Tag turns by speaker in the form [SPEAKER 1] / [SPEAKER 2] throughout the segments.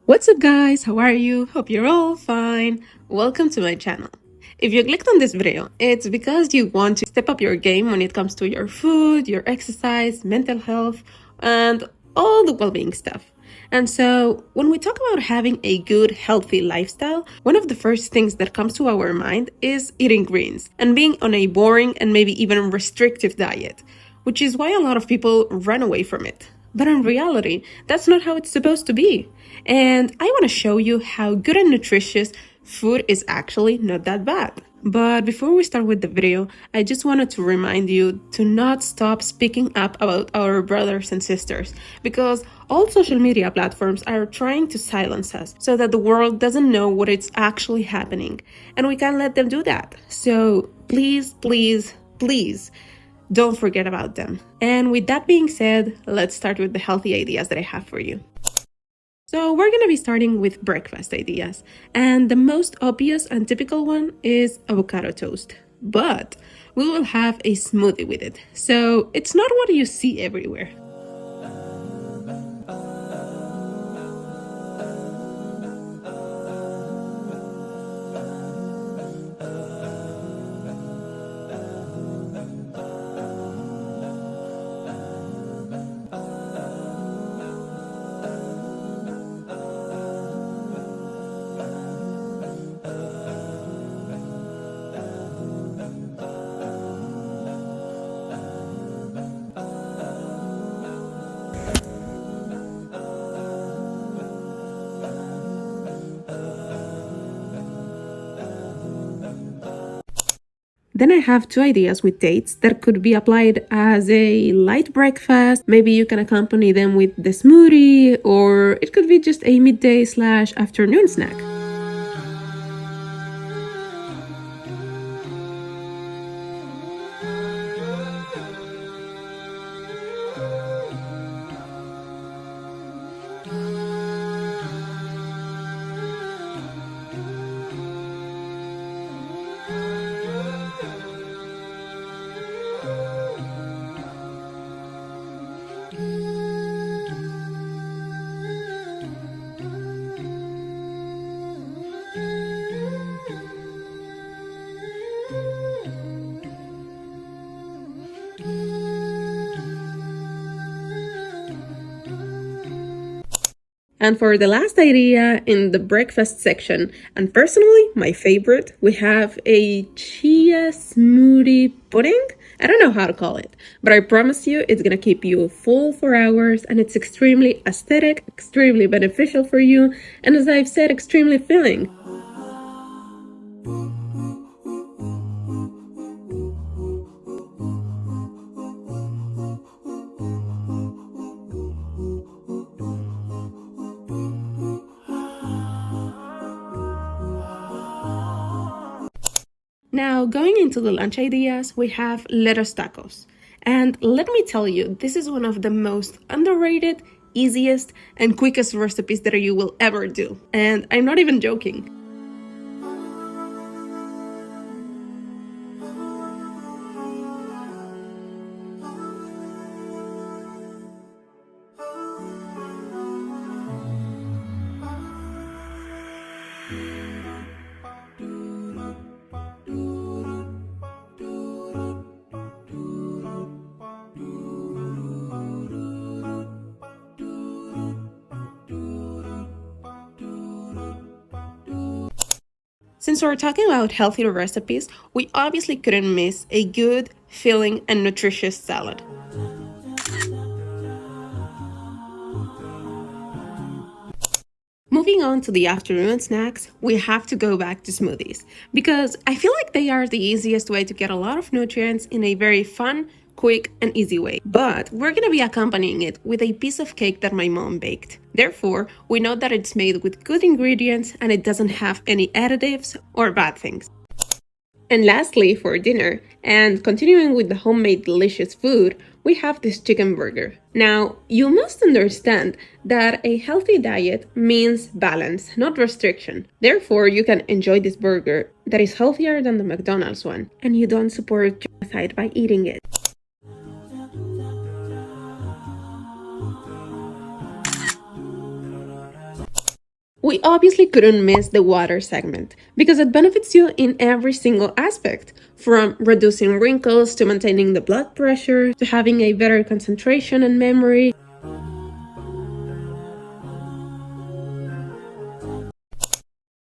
[SPEAKER 1] What's up guys, how are you? Hope you're all fine. Welcome to my channel. If you clicked on this video, it's because you want to step up your game when it comes to your food, your exercise, mental health, and all the well-being stuff. And so when we talk about having a good, healthy lifestyle, one of the first things that comes to our mind is eating greens and being on a boring and maybe even restrictive diet, which is why a lot of people run away from it. But in reality, that's not how it's supposed to be. And I want to show you how good and nutritious food is actually not that bad. But before we start with the video, I just wanted to remind you to not stop speaking up about our brothers and sisters, because all social media platforms are trying to silence us so that the world doesn't know what is actually happening. And we can't let them do that. So please, please, please, don't forget about them. And with that being said, let's start with the healthy ideas that I have for you. So we're going to be starting with breakfast ideas. And the most obvious and typical one is avocado toast. But we will have a smoothie with it. So it's not what you see everywhere. Then I have two ideas with dates that could be applied as a light breakfast. Maybe you can accompany them with the smoothie, or it could be just a midday/afternoon snack. And for the last idea in the breakfast section, and personally my favorite, we have a chia smoothie pudding. I don't know how to call it, but I promise you it's gonna keep you full for hours, and it's extremely aesthetic, extremely beneficial for you, and as I've said, extremely filling. Now, going into the lunch ideas, we have lettuce tacos. And let me tell you, this is one of the most underrated, easiest, and quickest recipes that you will ever do. And I'm not even joking. Since we're talking about healthier recipes, we obviously couldn't miss a good, filling, and nutritious salad. Moving on to the afternoon snacks, we have to go back to smoothies, because I feel like they are the easiest way to get a lot of nutrients in a very fun, quick, and easy way. But we're gonna be accompanying it with a piece of cake that my mom baked. Therefore, we know that it's made with good ingredients and it doesn't have any additives or bad things. And lastly, for dinner, and continuing with the homemade delicious food, we have this chicken burger. Now, you must understand that a healthy diet means balance, not restriction. Therefore, you can enjoy this burger that is healthier than the McDonald's one, and you don't support aside by eating it. We obviously couldn't miss the water segment because it benefits you in every single aspect, from reducing wrinkles to maintaining the blood pressure to having a better concentration and memory.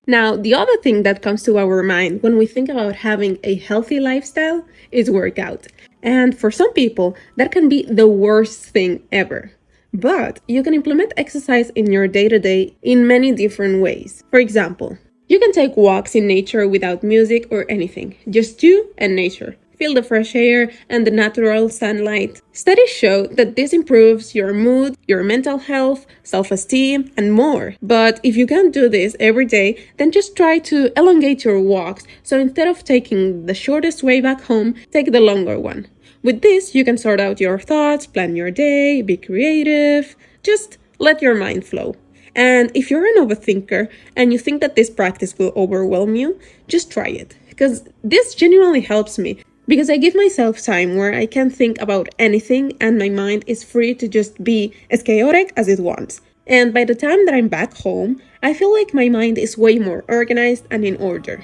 [SPEAKER 1] Now, the other thing that comes to our mind when we think about having a healthy lifestyle is workout. And for some people, that can be the worst thing ever. But you can implement exercise in your day-to-day in many different ways. For example, you can take walks in nature without music or anything, just you and nature. Feel the fresh air and the natural sunlight. Studies show that this improves your mood, your mental health, self-esteem, and more. But if you can't do this every day, then just try to elongate your walks. So instead of taking the shortest way back home, take the longer one. With this, you can sort out your thoughts, plan your day, be creative. Just let your mind flow. And if you're an overthinker and you think that this practice will overwhelm you, just try it. Because this genuinely helps me. Because I give myself time where I can think about anything and my mind is free to just be as chaotic as it wants. And by the time that I'm back home, I feel like my mind is way more organized and in order.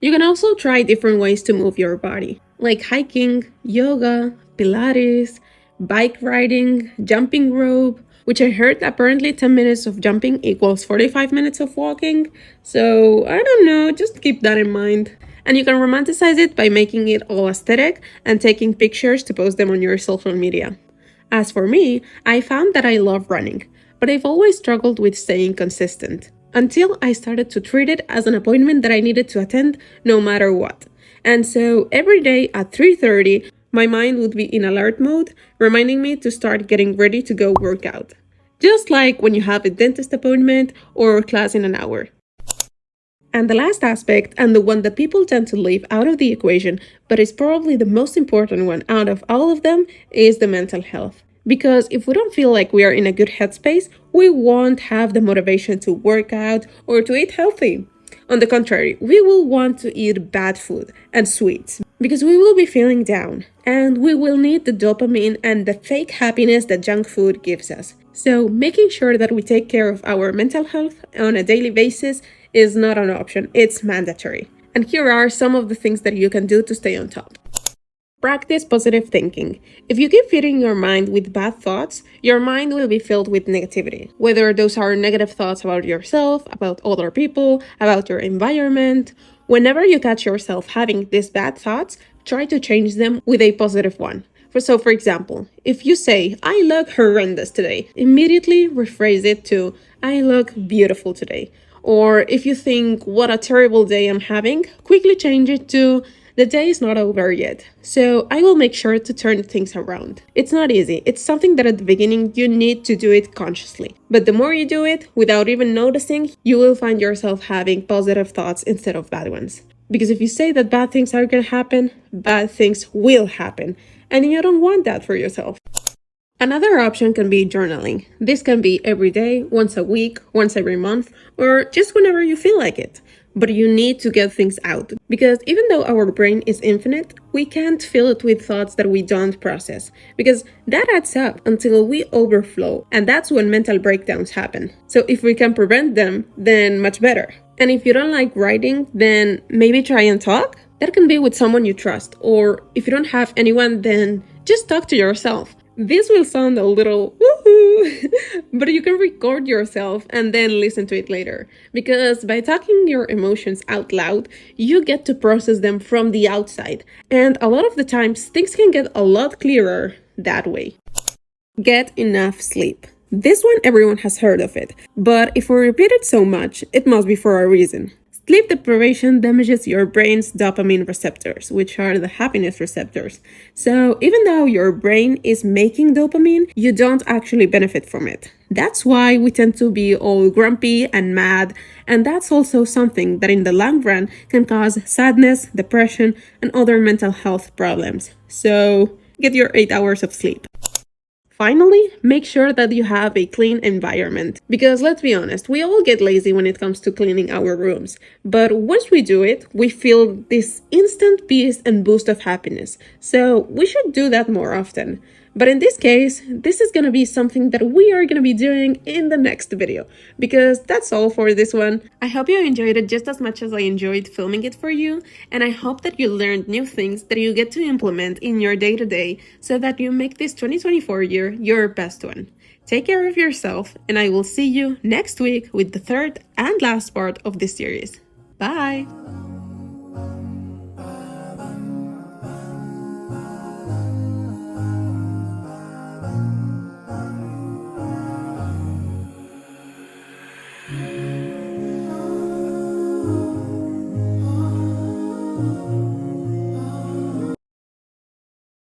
[SPEAKER 1] You can also try different ways to move your body, like hiking, yoga, Pilates, bike riding, jumping rope, which I heard apparently 10 minutes of jumping equals 45 minutes of walking. So I don't know, just keep that in mind. And you can romanticize it by making it all aesthetic and taking pictures to post them on your social media. As for me, I found that I love running, but I've always struggled with staying consistent until I started to treat it as an appointment that I needed to attend no matter what. And so every day at 3:30, my mind would be in alert mode, reminding me to start getting ready to go work out. Just like when you have a dentist appointment or class in an hour. And the last aspect, and the one that people tend to leave out of the equation, but is probably the most important one out of all of them, is the mental health. Because if we don't feel like we are in a good headspace, we won't have the motivation to work out or to eat healthy. On the contrary, we will want to eat bad food and sweets because we will be feeling down and we will need the dopamine and the fake happiness that junk food gives us. So making sure that we take care of our mental health on a daily basis is not an option, it's mandatory. And here are some of the things that you can do to stay on top. Practice positive thinking. If you keep feeding your mind with bad thoughts, your mind will be filled with negativity. Whether those are negative thoughts about yourself, about other people, about your environment. Whenever you catch yourself having these bad thoughts, try to change them with a positive one. For example, if you say, I look horrendous today, immediately rephrase it to, I look beautiful today. Or if you think, what a terrible day I'm having, quickly change it to, the day is not over yet, so I will make sure to turn things around. It's not easy. It's something that at the beginning you need to do it consciously. But the more you do it, without even noticing, you will find yourself having positive thoughts instead of bad ones. Because if you say that bad things are going to happen, bad things will happen. And you don't want that for yourself. Another option can be journaling. This can be every day, once a week, once every month, or just whenever you feel like it. But you need to get things out because even though our brain is infinite, we can't fill it with thoughts that we don't process because that adds up until we overflow, and that's when mental breakdowns happen. So if we can prevent them, then much better. And if you don't like writing, then maybe try and talk. That can be with someone you trust, or if you don't have anyone, then just talk to yourself. This will sound a little woohoo, but you can record yourself and then listen to it later. Because by talking your emotions out loud, you get to process them from the outside. And a lot of the times, things can get a lot clearer that way. Get enough sleep. This one, everyone has heard of it. But if we repeat it so much, it must be for a reason. Sleep deprivation damages your brain's dopamine receptors, which are the happiness receptors. So even though your brain is making dopamine, you don't actually benefit from it. That's why we tend to be all grumpy and mad, and that's also something that in the long run can cause sadness, depression, and other mental health problems. So get your 8 hours of sleep. finally, make sure that you have a clean environment. Because let's be honest, we all get lazy when it comes to cleaning our rooms. But once we do it, we feel this instant peace and boost of happiness. So we should do that more often. But in this case, this is going to be something that we are going to be doing in the next video, because that's all for this one. I hope you enjoyed it just as much as I enjoyed filming it for you, and I hope that you learned new things that you get to implement in your day-to-day so that you make this 2024 year your best one. Take care of yourself, and I will see you next week with the third and last part of this series. Bye!